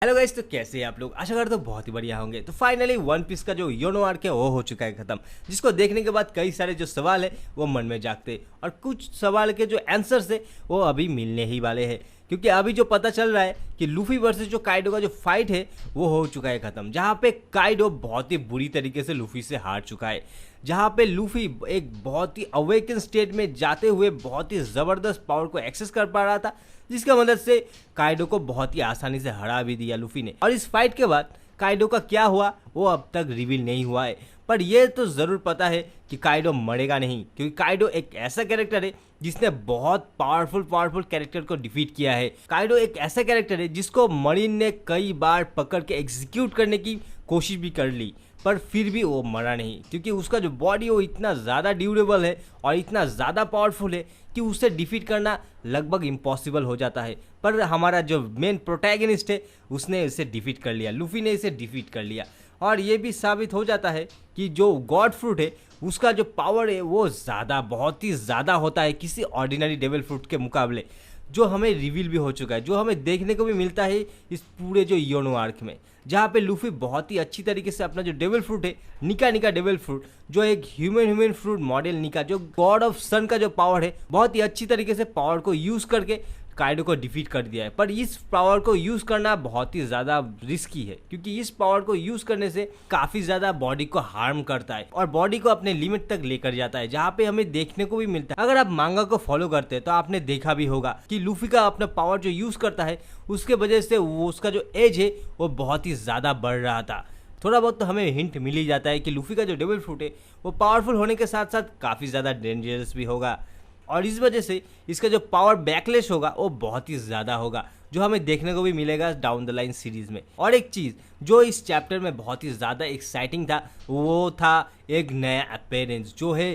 Hello guys, तो कैसे हैं आप लोग। आशा करता हूँ बहुत ही बढ़िया होंगे। तो फाइनली वन पीस का जो योनो आर्क है वो हो चुका है खत्म, जिसको देखने के बाद कई सारे जो सवाल है वो मन में जागते और कुछ सवाल के जो आंसर्स है वो अभी मिलने ही वाले हैं। क्योंकि अभी जो पता चल रहा है कि लूफी वर्सेस जो काइडो का जो फाइट है वो हो चुका है खत्म, जहाँ पे काइडो बहुत ही बुरी तरीके से लूफी से हार चुका है। जहाँ पे लूफी एक बहुत ही अवेकन स्टेट में जाते हुए बहुत ही ज़बरदस्त पावर को एक्सेस कर पा रहा था, जिसका मदद से काइडो को बहुत ही आसानी से हरा भी दिया लूफी ने। और इस फाइट के बाद काइडो का क्या हुआ वो अब तक रिवील नहीं हुआ है, पर यह तो ज़रूर पता है कि काइडो मरेगा नहीं, क्योंकि काइडो एक ऐसा कैरेक्टर है जिसने बहुत पावरफुल कैरेक्टर को डिफीट किया है। काइडो एक ऐसा कैरेक्टर है जिसको मरीन ने कई बार पकड़ के एग्जीक्यूट करने की कोशिश भी कर ली, पर फिर भी वो मरा नहीं, क्योंकि उसका जो बॉडी वो इतना ज़्यादा ड्यूरेबल है और इतना ज़्यादा पावरफुल है कि उसे डिफीट करना लगभग इम्पॉसिबल हो जाता है। पर हमारा जो मेन प्रोटैगनिस्ट है उसने इसे डिफीट कर लिया, लूफी ने इसे डिफीट कर लिया। और ये भी साबित हो जाता है कि जो गॉड फ्रूट है उसका जो पावर है वो ज़्यादा, बहुत ही ज़्यादा होता है किसी ऑर्डिनरी डेविल फ्रूट के मुकाबले, जो हमें रिवील भी हो चुका है, जो हमें देखने को भी मिलता है इस पूरे जो योनो आर्क में, जहाँ पे लूफी बहुत ही अच्छी तरीके से अपना जो डेविल फ्रूट है, निका डेविल फ्रूट, जो एक ह्यूमन फ्रूट मॉडल निका, जो गॉड ऑफ सन का जो पावर है, बहुत ही अच्छी तरीके से पावर को यूज़ करके काइडो को डिफीट कर दिया है। पर इस पावर को यूज़ करना बहुत ही ज़्यादा रिस्की है, क्योंकि इस पावर को यूज़ करने से काफ़ी ज़्यादा बॉडी को हार्म करता है और बॉडी को अपने लिमिट तक लेकर जाता है, जहाँ पे हमें देखने को भी मिलता है। अगर आप मांगा को फॉलो करते हैं तो आपने देखा भी होगा कि लूफी का अपना पावर जो यूज़ करता है उसके वजह से वो उसका जो एज है वो बहुत ही ज़्यादा बढ़ रहा था। थोड़ा बहुत तो हमें हिंट मिल ही जाता है कि लूफी का जो डेविल फ्रूट है वो पावरफुल होने के साथ साथ काफ़ी ज़्यादा डेंजरस भी होगा, और इस वजह से इसका जो पावर बैकलेश होगा वो बहुत ही ज़्यादा होगा, जो हमें देखने को भी मिलेगा डाउन द लाइन सीरीज़ में। और एक चीज़ जो इस चैप्टर में बहुत ही ज़्यादा एक्साइटिंग था वो था एक नया अपेरेंस, जो है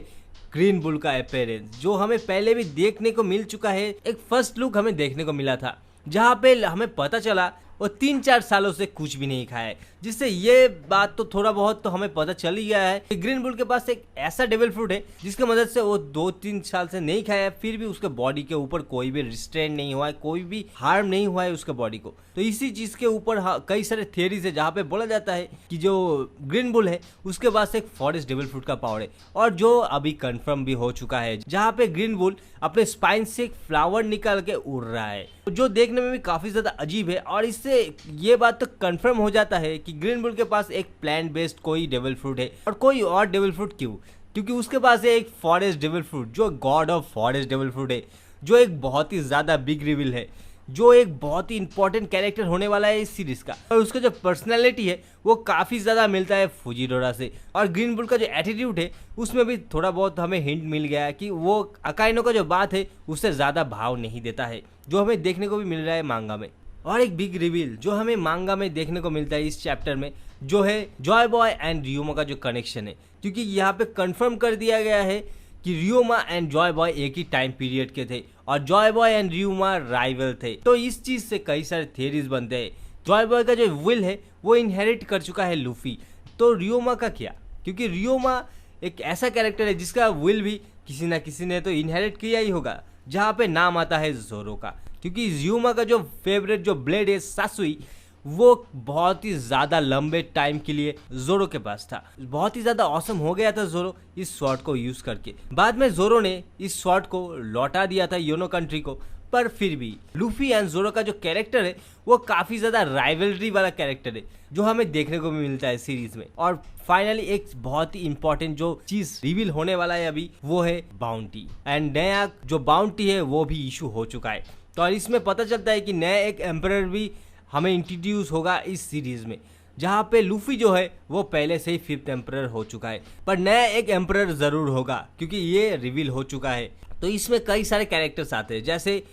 ग्रीन बुल का अपेरेंस, जो हमें पहले भी देखने को मिल चुका है। एक फर्स्ट लुक हमें देखने को मिला था जहाँ पे हमें पता चला वो 3-4 सालों से कुछ भी नहीं खाया है, जिससे ये बात तो थोड़ा बहुत तो हमें पता चल ही गया है कि ग्रीन बुल के पास एक ऐसा डेविल फ्रूट है जिसकी मदद से वो 2-3 साल से नहीं खाया है, फिर भी उसके बॉडी के ऊपर कोई भी रिस्ट्रेंट नहीं हुआ है, कोई भी हार्म नहीं हुआ है उसके बॉडी को। तो इसी चीज़ के ऊपर कई सारे थियरीज है, जहाँ पे बोला जाता है कि जो ग्रीन बुल है उसके पास एक फॉरेस्ट डेविल फ्रूट का पावर है, और जो अभी कंफर्म भी हो चुका है, जहाँ पे ग्रीन बुल अपने स्पाइन से एक फ्लावर निकाल के उड़ रहा है, जो देखने में भी काफ़ी ज़्यादा अजीब है। और इससे ये बात तो कंफर्म हो जाता है कि ग्रीन बुल के पास एक प्लांट बेस्ड कोई डेविल फ्रूट है, और कोई और डेविल फ्रूट क्यों, क्योंकि उसके पास है एक फॉरेस्ट डेविल फ्रूट, जो God of forest devil fruit है, जो एक बहुत ही ज़्यादा बिग रिवील है, जो एक बहुत ही इंपॉर्टेंट कैरेक्टर होने वाला है इस सीरीज का। और उसका जो पर्सनैलिटी है वो काफ़ी ज़्यादा मिलता है फुजीडोरा से, और ग्रीन बुल का जो एटीट्यूड है उसमें भी थोड़ा बहुत हमें हिंट मिल गया है कि वो अकाइनो का जो बात है उससे ज़्यादा भाव नहीं देता है, जो हमें देखने को भी मिल रहा है मांगा में। और एक बिग रिवील जो हमें मांगा में देखने को मिलता है इस चैप्टर में, जो है जॉय बॉय एंड रियोमा का जो कनेक्शन है, क्योंकि यहाँ पे कंफर्म कर दिया गया है कि रियोमा एंड जॉय बॉय एक ही टाइम पीरियड के थे और जॉय बॉय एंड रियोमा राइवल थे। तो इस चीज़ से कई सारे थियरीज बनते हैं। जॉय बॉय का जो विल है वो इनहेरिट कर चुका है लूफी, तो रियोमा का क्या, क्योंकि रियोमा एक ऐसा कैरेक्टर है जिसका विल भी किसी ना किसी ने तो इनहेरिट किया ही होगा, जहाँ पे नाम आता है जोरो का, क्योंकि रियोमा का जो फेवरेट जो ब्लेड है सासुई, वो बहुत ही ज़्यादा लंबे टाइम के लिए जोरो के पास था। बहुत ही ज़्यादा ऑसम हो गया था जोरो इस स्वॉर्ड को यूज़ करके। बाद में जोरो ने इस स्वॉर्ड को लौटा दिया था योनो कंट्री को, पर फिर भी लूफी एंड जोरो का जो कैरेक्टर है वो काफ़ी ज़्यादा राइवलरी वाला कैरेक्टर है, जो हमें देखने को भी मिलता है सीरीज में। और फाइनली एक बहुत ही इंपॉर्टेंट जो चीज़ रिवील होने वाला है अभी, वो है बाउंटी, एंड नया जो बाउंटी है वो भी इशू हो चुका है। तो और इसमें पता चलता है कि नया एक एम्परर भी हमें इंट्रोड्यूस होगा इस सीरीज़ में, जहाँ पे लूफी जो है वो पहले से ही 5th एम्परर हो चुका है, पर नया एक एम्परर ज़रूर होगा क्योंकि ये रिवील हो चुका है। तो इसमें कई सारे कैरेक्टर्स आते हैं,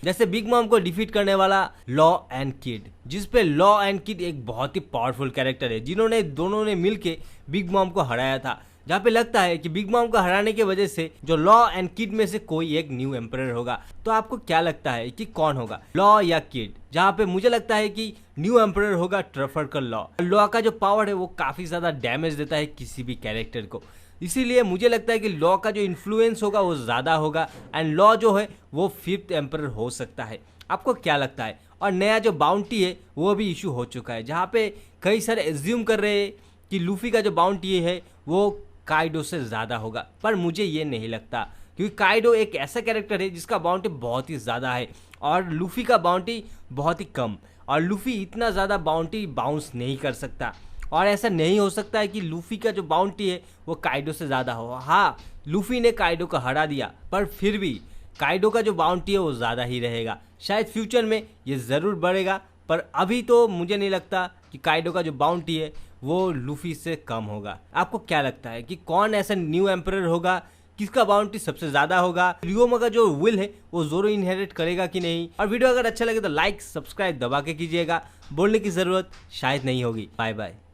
जैसे बिग मॉम को डिफीट करने वाला लॉ एंड किड, जिसपे लॉ एंड किड एक बहुत ही पावरफुल कैरेक्टर है, जिन्होंने दोनों ने मिलके बिग मॉम को हराया था, जहाँ पे लगता है कि बिग मॉम को हराने की वजह से जो लॉ एंड किड में से कोई एक न्यू एम्परर होगा। तो आपको क्या लगता है कि कौन होगा, लॉ या किड? जहाँ पे मुझे लगता है कि न्यू एम्परर होगा ट्रफर्कर लॉ। लॉ का जो पावर है वो काफ़ी ज़्यादा डैमेज देता है किसी भी कैरेक्टर को, इसीलिए मुझे लगता है कि लॉ का जो इन्फ्लुएंस होगा वो ज़्यादा होगा, एंड लॉ जो है वो 5th एम्परर हो सकता है। आपको क्या लगता है? और नया जो बाउंटी है वो भी इशू हो चुका है, जहाँ पे कई सारे एज्यूम कर रहे हैं कि लूफी का जो बाउंटी है वो काइडो से ज़्यादा होगा, पर मुझे ये नहीं लगता, क्योंकि काइडो एक ऐसा कैरेक्टर है जिसका बाउंटी बहुत ही ज़्यादा है और लूफी का बाउंटी बहुत ही कम, और लूफी इतना ज़्यादा बाउंटी बाउंस नहीं कर सकता, और ऐसा नहीं हो सकता है कि लूफी का जो बाउंटी है वो काइडो से ज़्यादा हो। हाँ, लूफी ने काइडो को हरा दिया, पर फिर भी काइडो का जो बाउंटी है वो ज़्यादा ही रहेगा। शायद फ्यूचर में ये ज़रूर बढ़ेगा, पर अभी तो मुझे नहीं लगता कि काइडो का जो बाउंटी है वो लूफी से कम होगा। आपको क्या लगता है कि कौन ऐसा न्यू एम्परर होगा, किसका बाउंटी सबसे ज़्यादा होगा? रियोमा का जो विल है वो जोरो इनहेरिट करेगा कि नहीं? और वीडियो अगर अच्छा लगे तो लाइक सब्सक्राइब दबा के कीजिएगा, बोलने की ज़रूरत शायद नहीं होगी। Bye bye.